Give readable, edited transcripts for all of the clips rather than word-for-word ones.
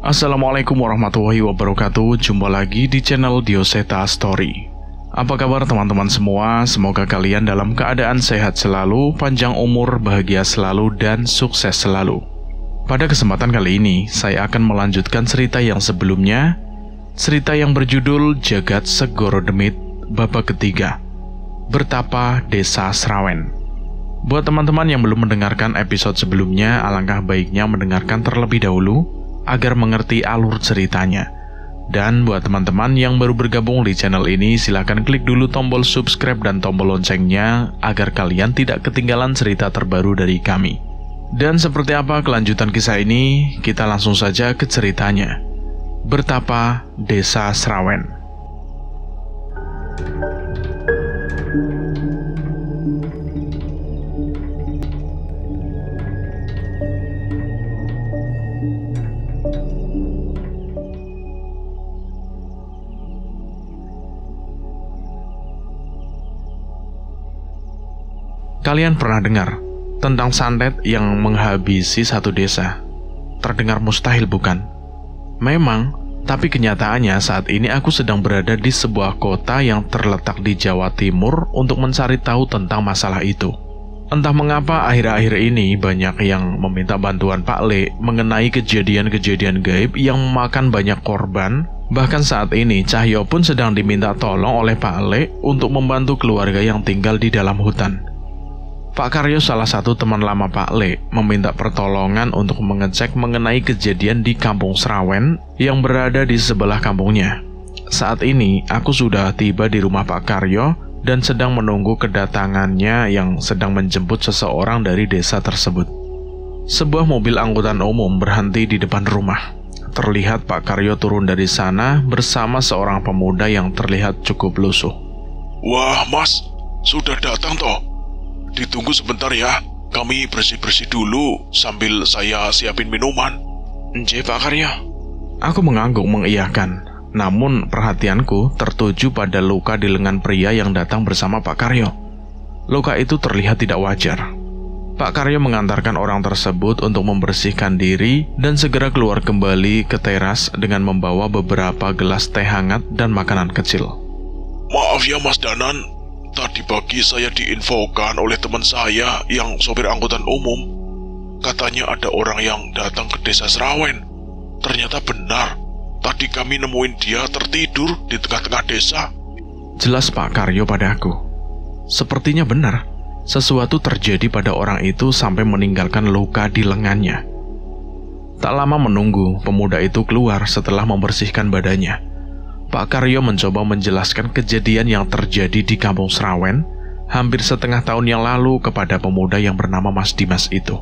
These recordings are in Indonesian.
Assalamualaikum warahmatullahi wabarakatuh. Jumpa lagi di channel Dioseta Story. Apa kabar teman-teman semua? Semoga kalian dalam keadaan sehat selalu, panjang umur, bahagia selalu, dan sukses selalu. Pada kesempatan kali ini, saya akan melanjutkan cerita yang sebelumnya. Cerita yang berjudul Jagat Segoro Demit, Babak ketiga, Bertapa Desa Srawen. Buat teman-teman yang belum mendengarkan episode sebelumnya, alangkah baiknya mendengarkan terlebih dahulu agar mengerti alur ceritanya. Dan buat teman-teman yang baru bergabung di channel ini, silahkan klik dulu tombol subscribe dan tombol loncengnya agar kalian tidak ketinggalan cerita terbaru dari kami. Dan seperti apa kelanjutan kisah ini, kita langsung saja ke ceritanya. Bertapa Desa Srawen. Kalian pernah dengar tentang santet yang menghabisi satu desa? Terdengar mustahil, bukan? Memang, tapi kenyataannya saat ini aku sedang berada di sebuah kota yang terletak di Jawa Timur untuk mencari tahu tentang masalah itu. Entah mengapa akhir-akhir ini banyak yang meminta bantuan Pak Le mengenai kejadian-kejadian gaib yang memakan banyak korban. Bahkan saat ini Cahyo pun sedang diminta tolong oleh Pak Le untuk membantu keluarga yang tinggal di dalam hutan. Pak Karyo, salah satu teman lama Pak Le, meminta pertolongan untuk mengecek mengenai kejadian di Kampung Srawen yang berada di sebelah kampungnya. Saat ini, aku sudah tiba di rumah Pak Karyo dan sedang menunggu kedatangannya yang sedang menjemput seseorang dari desa tersebut. Sebuah mobil angkutan umum berhenti di depan rumah. Terlihat Pak Karyo turun dari sana bersama seorang pemuda yang terlihat cukup lusuh. Wah, Mas, sudah datang toh? Ditunggu sebentar ya, kami bersih-bersih dulu sambil saya siapin minuman. Nggih, Pak Karyo. Aku mengangguk mengiyakan, namun perhatianku tertuju pada luka di lengan pria yang datang bersama Pak Karyo. Luka itu terlihat tidak wajar. Pak Karyo mengantarkan orang tersebut untuk membersihkan diri dan segera keluar kembali ke teras dengan membawa beberapa gelas teh hangat dan makanan kecil. Maaf ya Mas Danan, tadi pagi saya diinfokan oleh teman saya yang sopir angkutan umum. Katanya ada orang yang datang ke desa Srawen. Ternyata benar, tadi kami nemuin dia tertidur di tengah-tengah desa. Jelas Pak Karyo padaku. Sepertinya benar, sesuatu terjadi pada orang itu sampai meninggalkan luka di lengannya. Tak lama menunggu, pemuda itu keluar setelah membersihkan badannya. Pak Karyo mencoba menjelaskan kejadian yang terjadi di Kampung Srawen hampir setengah tahun yang lalu kepada pemuda yang bernama Mas Dimas itu.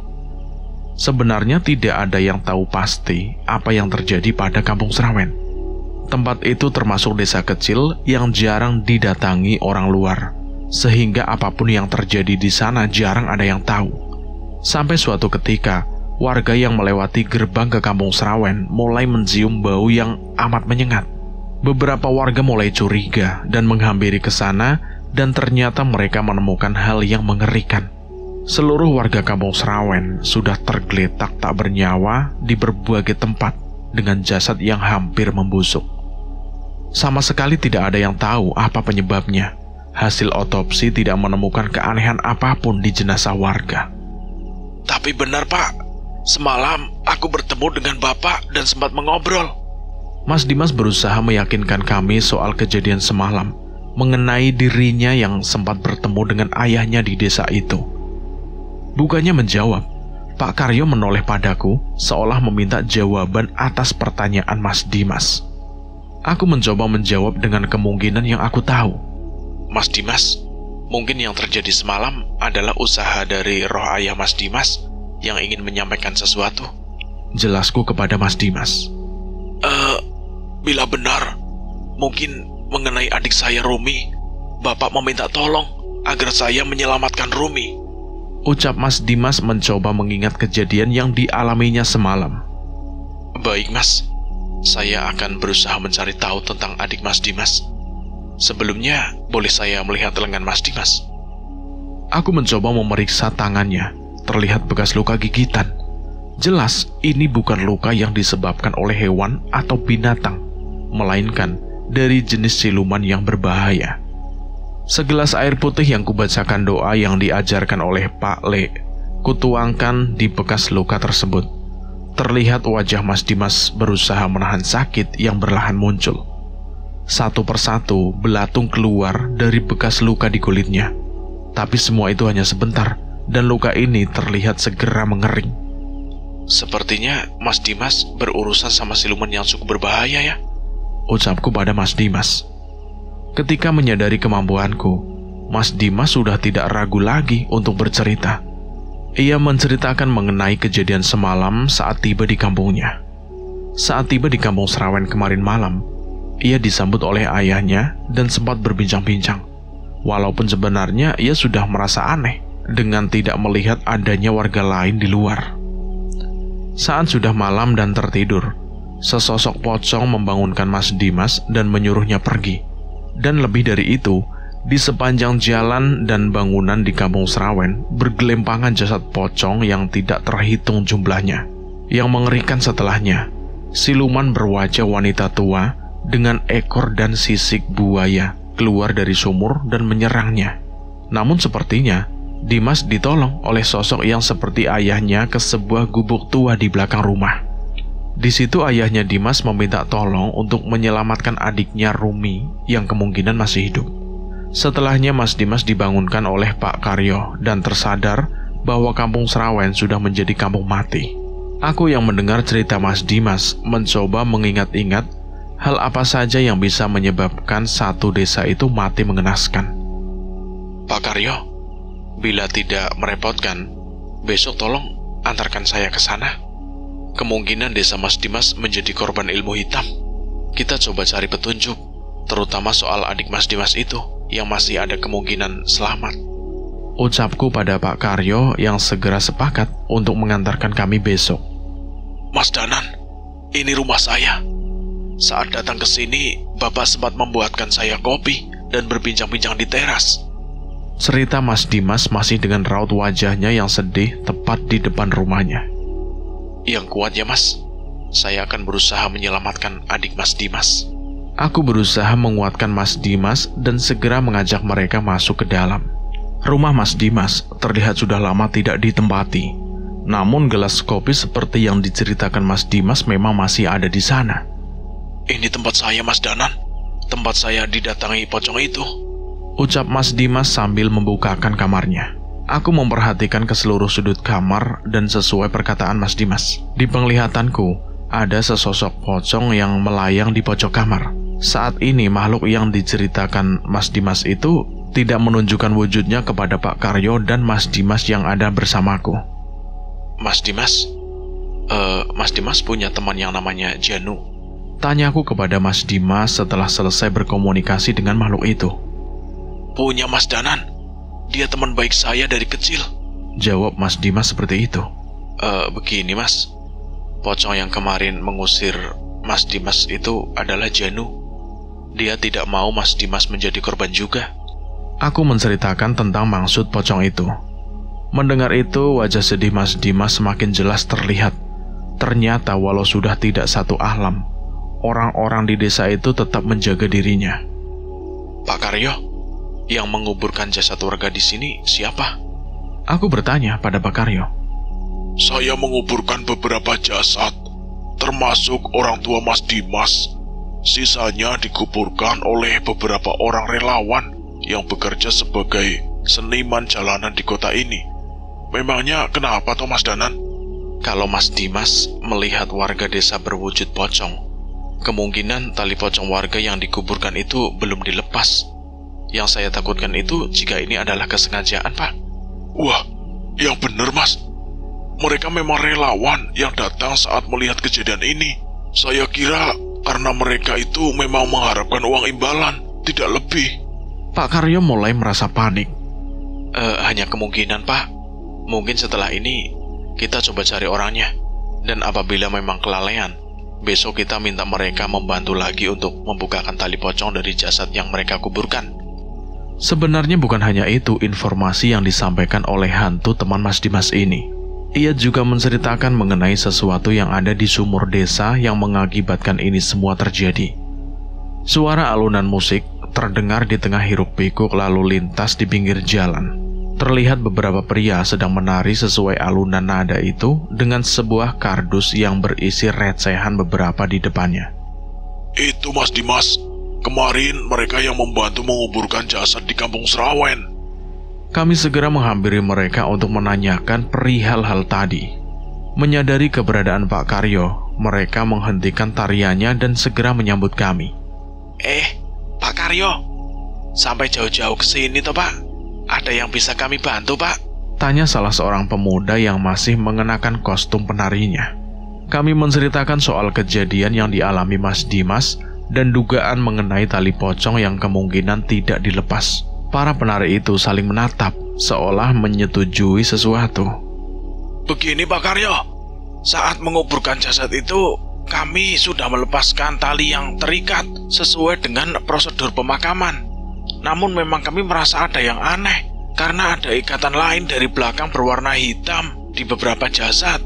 Sebenarnya tidak ada yang tahu pasti apa yang terjadi pada Kampung Srawen. Tempat itu termasuk desa kecil yang jarang didatangi orang luar, sehingga apapun yang terjadi di sana jarang ada yang tahu. Sampai suatu ketika, warga yang melewati gerbang ke Kampung Srawen mulai mencium bau yang amat menyengat. Beberapa warga mulai curiga dan menghampiri ke sana, dan ternyata mereka menemukan hal yang mengerikan. Seluruh warga Kampung Srawen sudah tergeletak tak bernyawa di berbagai tempat dengan jasad yang hampir membusuk. Sama sekali tidak ada yang tahu apa penyebabnya. Hasil otopsi tidak menemukan keanehan apapun di jenazah warga. Tapi benar Pak, semalam aku bertemu dengan Bapak dan sempat mengobrol. Mas Dimas berusaha meyakinkan kami soal kejadian semalam, mengenai dirinya yang sempat bertemu dengan ayahnya di desa itu. Bukannya menjawab, Pak Karyo menoleh padaku seolah meminta jawaban atas pertanyaan Mas Dimas. Aku mencoba menjawab dengan kemungkinan yang aku tahu. Mas Dimas, mungkin yang terjadi semalam adalah usaha dari roh ayah Mas Dimas yang ingin menyampaikan sesuatu. Jelasku kepada Mas Dimas. Bila benar, mungkin mengenai adik saya Rumi, Bapak meminta tolong agar saya menyelamatkan Rumi. Ucap Mas Dimas mencoba mengingat kejadian yang dialaminya semalam. Baik Mas, saya akan berusaha mencari tahu tentang adik Mas Dimas. Sebelumnya, boleh saya melihat lengan Mas Dimas? Aku mencoba memeriksa tangannya. Terlihat bekas luka gigitan. Jelas ini bukan luka yang disebabkan oleh hewan atau binatang, melainkan dari jenis siluman yang berbahaya. Segelas air putih yang kubacakan doa yang diajarkan oleh Pak Le, kutuangkan di bekas luka tersebut. Terlihat wajah Mas Dimas berusaha menahan sakit yang perlahan muncul. Satu persatu belatung keluar dari bekas luka di kulitnya. Tapi semua itu hanya sebentar, dan luka ini terlihat segera mengering. Sepertinya Mas Dimas berurusan sama siluman yang cukup berbahaya ya, ucapku pada Mas Dimas. Ketika menyadari kemampuanku, Mas Dimas sudah tidak ragu lagi untuk bercerita. Ia menceritakan mengenai kejadian semalam saat tiba di kampungnya. Saat tiba di kampung Serawen kemarin malam, ia disambut oleh ayahnya dan sempat berbincang-bincang. Walaupun sebenarnya ia sudah merasa aneh dengan tidak melihat adanya warga lain di luar. Saat sudah malam dan tertidur, sesosok pocong membangunkan Mas Dimas dan menyuruhnya pergi. Dan lebih dari itu, di sepanjang jalan dan bangunan di kampung Serawen bergelimpangan jasad pocong yang tidak terhitung jumlahnya. Yang mengerikan setelahnya, siluman berwajah wanita tua dengan ekor dan sisik buaya keluar dari sumur dan menyerangnya. Namun sepertinya Dimas ditolong oleh sosok yang seperti ayahnya ke sebuah gubuk tua di belakang rumah. Di situ ayahnya Dimas meminta tolong untuk menyelamatkan adiknya Rumi yang kemungkinan masih hidup. Setelahnya Mas Dimas dibangunkan oleh Pak Karyo dan tersadar bahwa kampung Serawen sudah menjadi kampung mati. Aku yang mendengar cerita Mas Dimas mencoba mengingat-ingat hal apa saja yang bisa menyebabkan satu desa itu mati mengenaskan. Pak Karyo, bila tidak merepotkan, besok tolong antarkan saya ke sana. Kemungkinan desa Mas Dimas menjadi korban ilmu hitam. Kita coba cari petunjuk, terutama soal adik Mas Dimas itu yang masih ada kemungkinan selamat. Ucapku pada Pak Karyo yang segera sepakat untuk mengantarkan kami besok. Mas Danan, ini rumah saya. Saat datang ke sini, Bapak sempat membuatkan saya kopi dan berbincang-bincang di teras. Cerita Mas Dimas masih dengan raut wajahnya yang sedih tepat di depan rumahnya. Yang kuat ya Mas, saya akan berusaha menyelamatkan adik Mas Dimas. Aku berusaha menguatkan Mas Dimas dan segera mengajak mereka masuk ke dalam. Rumah Mas Dimas terlihat sudah lama tidak ditempati. Namun gelas kopi seperti yang diceritakan Mas Dimas memang masih ada di sana. Ini tempat saya Mas Danan, tempat saya didatangi pocong itu, ucap Mas Dimas sambil membukakan kamarnya. Aku memperhatikan ke seluruh sudut kamar dan sesuai perkataan Mas Dimas, di penglihatanku ada sesosok pocong yang melayang di pojok kamar. Saat ini makhluk yang diceritakan Mas Dimas itu tidak menunjukkan wujudnya kepada Pak Karyo dan Mas Dimas yang ada bersamaku. Mas Dimas punya teman yang namanya Janu? Tanyaku kepada Mas Dimas setelah selesai berkomunikasi dengan makhluk itu. Punya Mas Danan, dia teman baik saya dari kecil, jawab Mas Dimas seperti itu. Begini Mas, pocong yang kemarin mengusir Mas Dimas itu adalah Janu. Dia tidak mau Mas Dimas menjadi korban juga. Aku menceritakan tentang maksud pocong itu. Mendengar itu, wajah sedih Mas Dimas semakin jelas terlihat. Ternyata walau sudah tidak satu alam, orang-orang di desa itu tetap menjaga dirinya. Pak Karyo, yang menguburkan jasad warga di sini siapa? Aku bertanya pada Pak Karyo. Saya menguburkan beberapa jasad, termasuk orang tua Mas Dimas. Sisanya dikuburkan oleh beberapa orang relawan yang bekerja sebagai seniman jalanan di kota ini. Memangnya kenapa toh Mas Danan? Kalau Mas Dimas melihat warga desa berwujud pocong, kemungkinan tali pocong warga yang dikuburkan itu belum dilepas. Yang saya takutkan itu jika ini adalah kesengajaan, Pak. Wah, yang benar Mas. Mereka memang relawan yang datang saat melihat kejadian ini. Saya kira karena mereka itu memang mengharapkan uang imbalan, tidak lebih. Pak Karyo mulai merasa panik. Hanya kemungkinan, Pak. Mungkin setelah ini kita coba cari orangnya. Dan apabila memang kelalaian, besok kita minta mereka membantu lagi untuk membukakan tali pocong dari jasad yang mereka kuburkan. Sebenarnya bukan hanya itu informasi yang disampaikan oleh hantu teman Mas Dimas ini. Ia juga menceritakan mengenai sesuatu yang ada di sumur desa yang mengakibatkan ini semua terjadi. Suara alunan musik terdengar di tengah hiruk-pikuk lalu lintas di pinggir jalan. Terlihat beberapa pria sedang menari sesuai alunan nada itu dengan sebuah kardus yang berisi recehan beberapa di depannya. Itu Mas Dimas, kemarin mereka yang membantu menguburkan jasad di Kampung Srawen. Kami segera menghampiri mereka untuk menanyakan perihal hal tadi. Menyadari keberadaan Pak Karyo, mereka menghentikan tariannya dan segera menyambut kami. Pak Karyo, sampai jauh-jauh ke sini toh Pak? Ada yang bisa kami bantu Pak? Tanya salah seorang pemuda yang masih mengenakan kostum penarinya. Kami menceritakan soal kejadian yang dialami Mas Dimas dan dugaan mengenai tali pocong yang kemungkinan tidak dilepas. Para penari itu saling menatap, seolah menyetujui sesuatu. Begini Pak Karyo, saat menguburkan jasad itu, kami sudah melepaskan tali yang terikat sesuai dengan prosedur pemakaman. Namun memang kami merasa ada yang aneh, karena ada ikatan lain dari belakang berwarna hitam di beberapa jasad.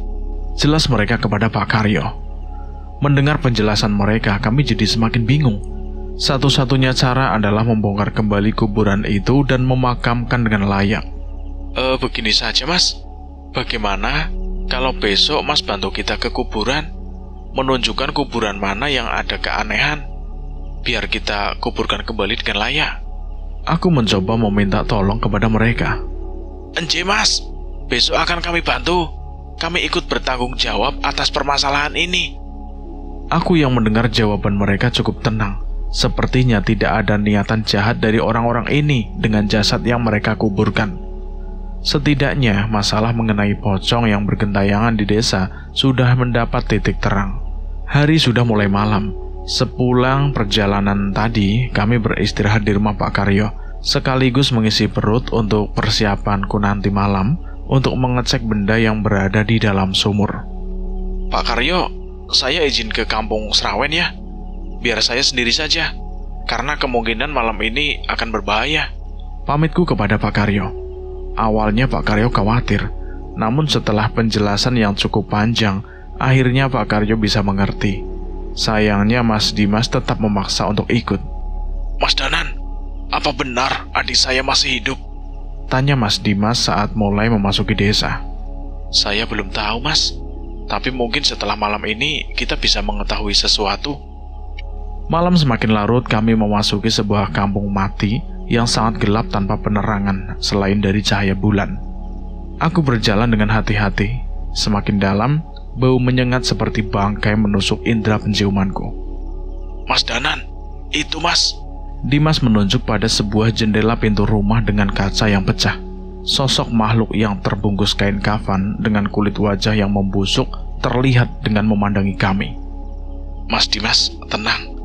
Jelas mereka kepada Pak Karyo. Mendengar penjelasan mereka, kami jadi semakin bingung. Satu-satunya cara adalah membongkar kembali kuburan itu dan memakamkan dengan layak. Begini saja Mas, bagaimana kalau besok Mas bantu kita ke kuburan, menunjukkan kuburan mana yang ada keanehan, biar kita kuburkan kembali dengan layak. Aku mencoba meminta tolong kepada mereka. Enje Mas, besok akan kami bantu. Kami ikut bertanggung jawab atas permasalahan ini. Aku yang mendengar jawaban mereka cukup tenang. Sepertinya tidak ada niatan jahat dari orang-orang ini dengan jasad yang mereka kuburkan. Setidaknya masalah mengenai pocong yang bergentayangan di desa sudah mendapat titik terang. Hari sudah mulai malam. Sepulang perjalanan tadi, kami beristirahat di rumah Pak Karyo, sekaligus mengisi perut untuk persiapanku nanti malam untuk mengecek benda yang berada di dalam sumur. Pak Karyo, saya izin ke Kampung Srawen ya. Biar saya sendiri saja, karena kemungkinan malam ini akan berbahaya. Pamitku kepada Pak Karyo. Awalnya Pak Karyo khawatir, namun setelah penjelasan yang cukup panjang, akhirnya Pak Karyo bisa mengerti. Sayangnya Mas Dimas tetap memaksa untuk ikut. Mas Danan, apa benar adik saya masih hidup? Tanya Mas Dimas saat mulai memasuki desa. Saya belum tahu Mas, tapi mungkin setelah malam ini kita bisa mengetahui sesuatu. Malam semakin larut, kami memasuki sebuah kampung mati yang sangat gelap tanpa penerangan selain dari cahaya bulan. Aku berjalan dengan hati-hati. Semakin dalam, bau menyengat seperti bangkai menusuk indera penciumanku. Mas Danan, itu Mas. Dimas menunjuk pada sebuah jendela pintu rumah dengan kaca yang pecah. Sosok makhluk yang terbungkus kain kafan dengan kulit wajah yang membusuk terlihat dengan memandangi kami. Mas Dimas, tenang.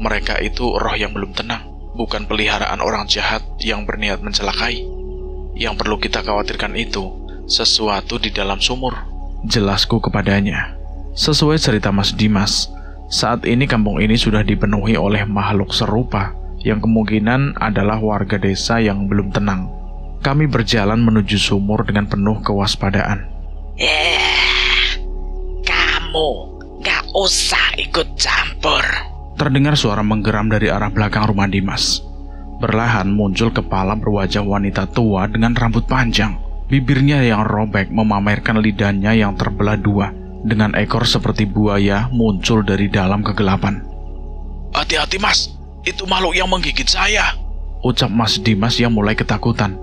Mereka itu roh yang belum tenang, bukan peliharaan orang jahat yang berniat mencelakai. Yang perlu kita khawatirkan itu sesuatu di dalam sumur. Jelasku kepadanya. Sesuai cerita Mas Dimas, saat ini kampung ini sudah dipenuhi oleh makhluk serupa yang kemungkinan adalah warga desa yang belum tenang. Kami berjalan menuju sumur dengan penuh kewaspadaan. Kamu gak usah ikut campur. Terdengar suara menggeram dari arah belakang rumah Dimas. Perlahan muncul kepala berwajah wanita tua dengan rambut panjang. Bibirnya yang robek memamerkan lidahnya yang terbelah dua, dengan ekor seperti buaya muncul dari dalam kegelapan. Hati-hati Mas, itu makhluk yang menggigit saya, ucap Mas Dimas yang mulai ketakutan.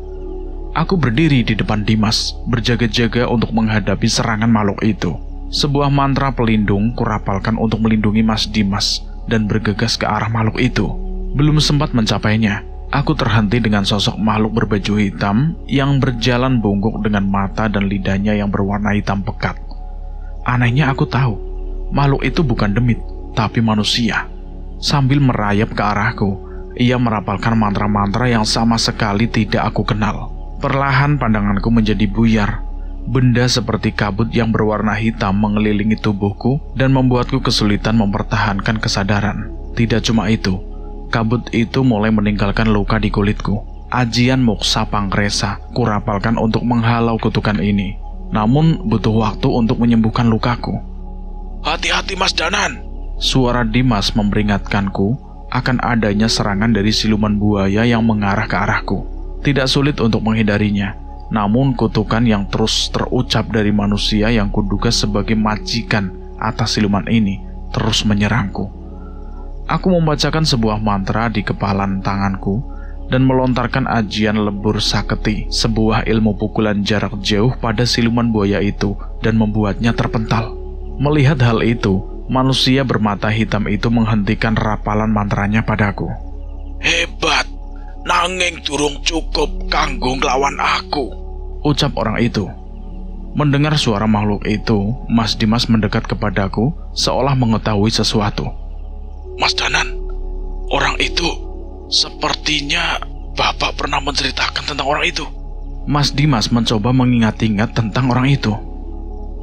Aku berdiri di depan Dimas, berjaga-jaga untuk menghadapi serangan makhluk itu. Sebuah mantra pelindung kurapalkan untuk melindungi Mas Dimas dan bergegas ke arah makhluk itu. Belum sempat mencapainya, aku terhenti dengan sosok makhluk berbaju hitam yang berjalan bungkuk dengan mata dan lidahnya yang berwarna hitam pekat. Anehnya aku tahu, makhluk itu bukan demit, tapi manusia. Sambil merayap ke arahku, ia merapalkan mantra-mantra yang sama sekali tidak aku kenal. Perlahan pandanganku menjadi buyar. Benda seperti kabut yang berwarna hitam mengelilingi tubuhku dan membuatku kesulitan mempertahankan kesadaran. Tidak cuma itu, kabut itu mulai meninggalkan luka di kulitku. Ajian Moksa Pangkresa kurapalkan untuk menghalau kutukan ini. namun butuh waktu untuk menyembuhkan lukaku. Hati-hati Mas Danan. Suara Dimas memperingatkanku akan adanya serangan dari siluman buaya yang mengarah ke arahku. Tidak sulit untuk menghindarinya, namun kutukan yang terus terucap dari manusia yang kuduga sebagai majikan atas siluman ini terus menyerangku. Aku membacakan sebuah mantra di kepalan tanganku dan melontarkan ajian lebur saketi, sebuah ilmu pukulan jarak jauh pada siluman buaya itu dan membuatnya terpental. Melihat hal itu, manusia bermata hitam itu menghentikan rapalan mantranya padaku. Hebat, nanging durung cukup kanggo nglawan aku, ucap orang itu. Mendengar suara makhluk itu, Mas Dimas mendekat kepadaku seolah mengetahui sesuatu. Mas Danan, orang itu sepertinya Bapak pernah menceritakan tentang orang itu. Mas Dimas mencoba mengingat-ingat tentang orang itu.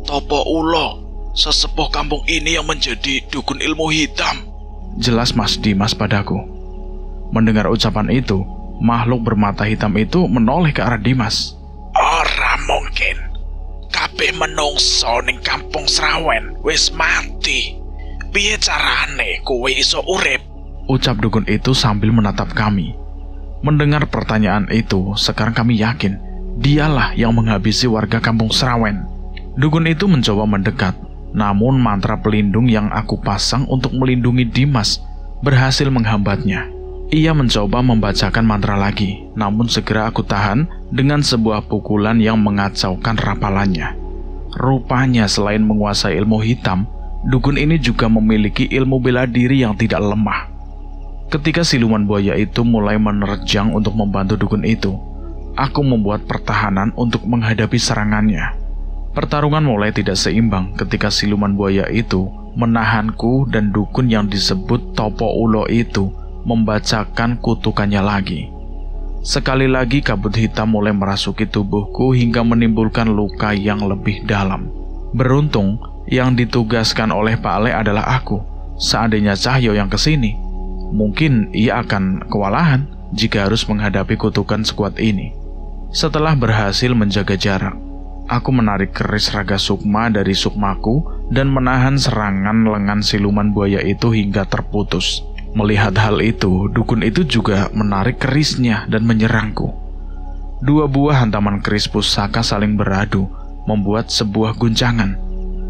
Topo Ulo, sesepuh kampung ini yang menjadi dukun ilmu hitam, jelas Mas Dimas padaku. Mendengar ucapan itu, makhluk bermata hitam itu menoleh ke arah Dimas. Ora mungkin. Kabeh menungso ning kampung Srawen wis mati. Piye carane kowe iso urip? Ucap dukun itu sambil menatap kami. Mendengar pertanyaan itu, sekarang kami yakin dialah yang menghabisi warga kampung Srawen. Dukun itu mencoba mendekat, namun mantra pelindung yang aku pasang untuk melindungi Dimas berhasil menghambatnya. Ia mencoba membacakan mantra lagi, namun segera aku tahan dengan sebuah pukulan yang mengacaukan rapalannya. Rupanya selain menguasai ilmu hitam, dukun ini juga memiliki ilmu bela diri yang tidak lemah. Ketika siluman buaya itu mulai menerjang untuk membantu dukun itu, aku membuat pertahanan untuk menghadapi serangannya. Pertarungan mulai tidak seimbang ketika siluman buaya itu menahanku dan dukun yang disebut Topo Ulo itu membacakan kutukannya lagi. Sekali lagi kabut hitam mulai merasuki tubuhku hingga menimbulkan luka yang lebih dalam. Beruntung, yang ditugaskan oleh Pak Ale adalah aku. Seandainya Cahyo yang kesini, mungkin ia akan kewalahan jika harus menghadapi kutukan sekuat ini. Setelah berhasil menjaga jarak, aku menarik keris Raga Sukma dari sukmaku dan menahan serangan lengan siluman buaya itu hingga terputus. Melihat hal itu, dukun itu juga menarik kerisnya dan menyerangku. Dua buah hantaman keris pusaka saling beradu, membuat sebuah guncangan.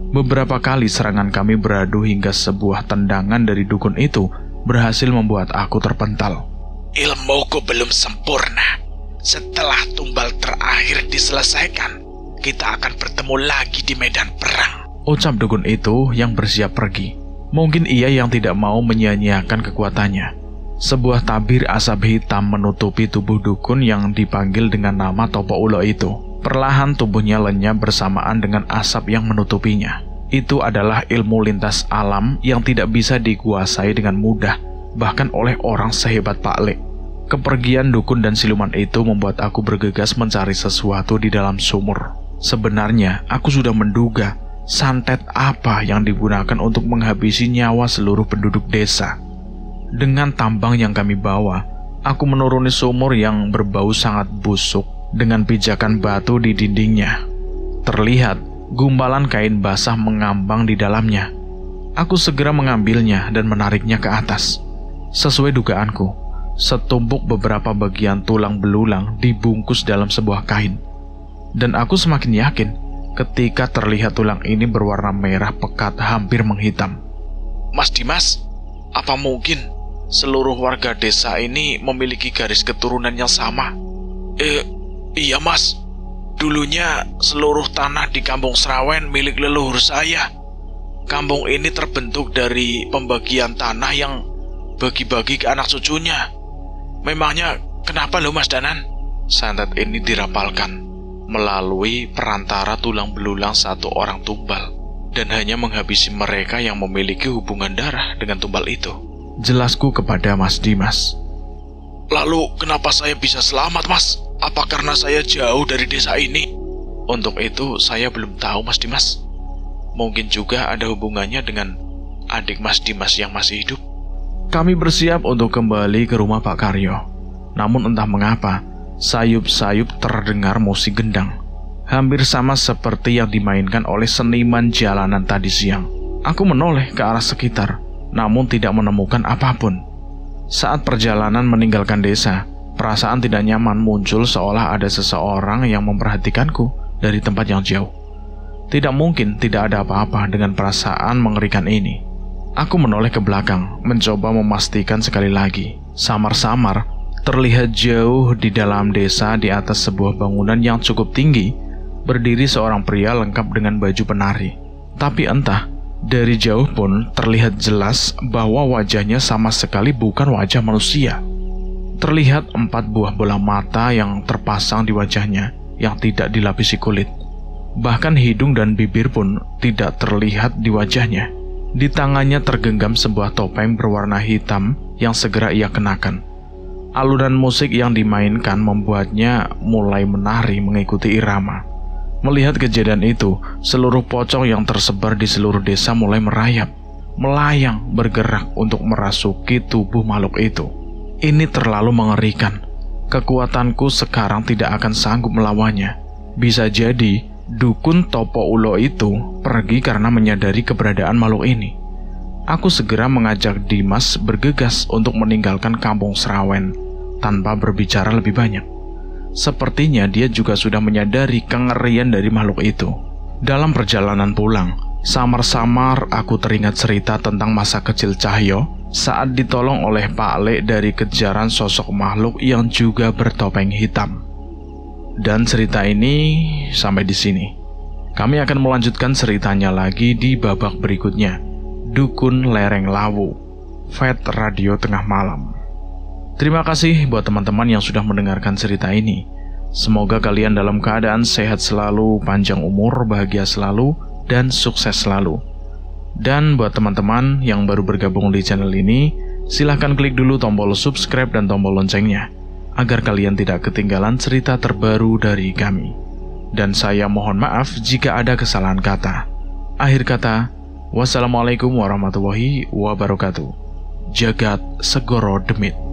Beberapa kali serangan kami beradu hingga sebuah tendangan dari dukun itu berhasil membuat aku terpental. Ilmuku belum sempurna. Setelah tumbal terakhir diselesaikan, kita akan bertemu lagi di medan perang, ucap dukun itu yang bersiap pergi. Mungkin ia yang tidak mau menyia-nyiakan kekuatannya. Sebuah tabir asap hitam menutupi tubuh dukun yang dipanggil dengan nama Topo Ulo itu. Perlahan tubuhnya lenyap bersamaan dengan asap yang menutupinya. Itu adalah ilmu lintas alam yang tidak bisa dikuasai dengan mudah, bahkan oleh orang sehebat Pak Le. Kepergian dukun dan siluman itu membuat aku bergegas mencari sesuatu di dalam sumur. Sebenarnya aku sudah menduga santet apa yang digunakan untuk menghabisi nyawa seluruh penduduk desa. Dengan tambang yang kami bawa, aku menuruni sumur yang berbau sangat busuk dengan pijakan batu di dindingnya. Terlihat gumpalan kain basah mengambang di dalamnya. Aku segera mengambilnya dan menariknya ke atas. Sesuai dugaanku, setumpuk beberapa bagian tulang belulang dibungkus dalam sebuah kain. Dan aku semakin yakin ketika terlihat tulang ini berwarna merah pekat hampir menghitam. Mas Dimas, apa mungkin seluruh warga desa ini memiliki garis keturunan yang sama? Iya mas, dulunya seluruh tanah di kampung Srawen milik leluhur saya. Kampung ini terbentuk dari pembagian tanah yang bagi-bagi ke anak cucunya. Memangnya kenapa lo Mas Danan? Santet ini dirapalkan melalui perantara tulang belulang satu orang tumbal, dan hanya menghabisi mereka yang memiliki hubungan darah dengan tumbal itu, jelasku kepada Mas Dimas. Lalu kenapa saya bisa selamat mas? Apa karena saya jauh dari desa ini? Untuk itu saya belum tahu Mas Dimas. Mungkin juga ada hubungannya dengan adik Mas Dimas yang masih hidup. Kami bersiap untuk kembali ke rumah Pak Karyo. Namun entah mengapa sayup-sayup terdengar musik gendang. hampir sama seperti yang dimainkan oleh seniman jalanan tadi siang. Aku menoleh ke arah sekitar, namun tidak menemukan apapun. Saat perjalanan meninggalkan desa, perasaan tidak nyaman muncul seolah ada seseorang yang memperhatikanku dari tempat yang jauh. Tidak mungkin tidak ada apa-apa dengan perasaan mengerikan ini. Aku menoleh ke belakang, mencoba memastikan sekali lagi. Samar-samar, terlihat jauh di dalam desa di atas sebuah bangunan yang cukup tinggi, berdiri seorang pria lengkap dengan baju penari. Tapi entah, dari jauh pun terlihat jelas bahwa wajahnya sama sekali bukan wajah manusia. Terlihat 4 buah bola mata yang terpasang di wajahnya yang tidak dilapisi kulit. Bahkan hidung dan bibir pun tidak terlihat di wajahnya. Di tangannya tergenggam sebuah topeng berwarna hitam yang segera ia kenakan. Alunan musik yang dimainkan membuatnya mulai menari mengikuti irama. Melihat kejadian itu, seluruh pocong yang tersebar di seluruh desa mulai merayap, melayang, bergerak untuk merasuki tubuh makhluk itu. Ini terlalu mengerikan. Kekuatanku sekarang tidak akan sanggup melawannya. Bisa jadi dukun Topo Ulo itu pergi karena menyadari keberadaan makhluk ini. Aku segera mengajak Dimas bergegas untuk meninggalkan kampung Srawen tanpa berbicara lebih banyak. Sepertinya dia juga sudah menyadari kengerian dari makhluk itu. Dalam perjalanan pulang, samar-samar aku teringat cerita tentang masa kecil Cahyo saat ditolong oleh Pak Le dari kejaran sosok makhluk yang juga bertopeng hitam. Dan cerita ini sampai di sini. Kami akan melanjutkan ceritanya lagi di babak berikutnya. Dukun Lereng Lawu, Vet Radio Tengah Malam. Terima kasih buat teman-teman yang sudah mendengarkan cerita ini. Semoga kalian dalam keadaan sehat selalu, panjang umur, bahagia selalu, dan sukses selalu. Dan buat teman-teman yang baru bergabung di channel ini, silahkan klik dulu tombol subscribe dan tombol loncengnya, agar kalian tidak ketinggalan cerita terbaru dari kami. Dan saya mohon maaf jika ada kesalahan kata. Akhir kata, wassalamualaikum warahmatullahi wabarakatuh. Jagat Segoro Demit.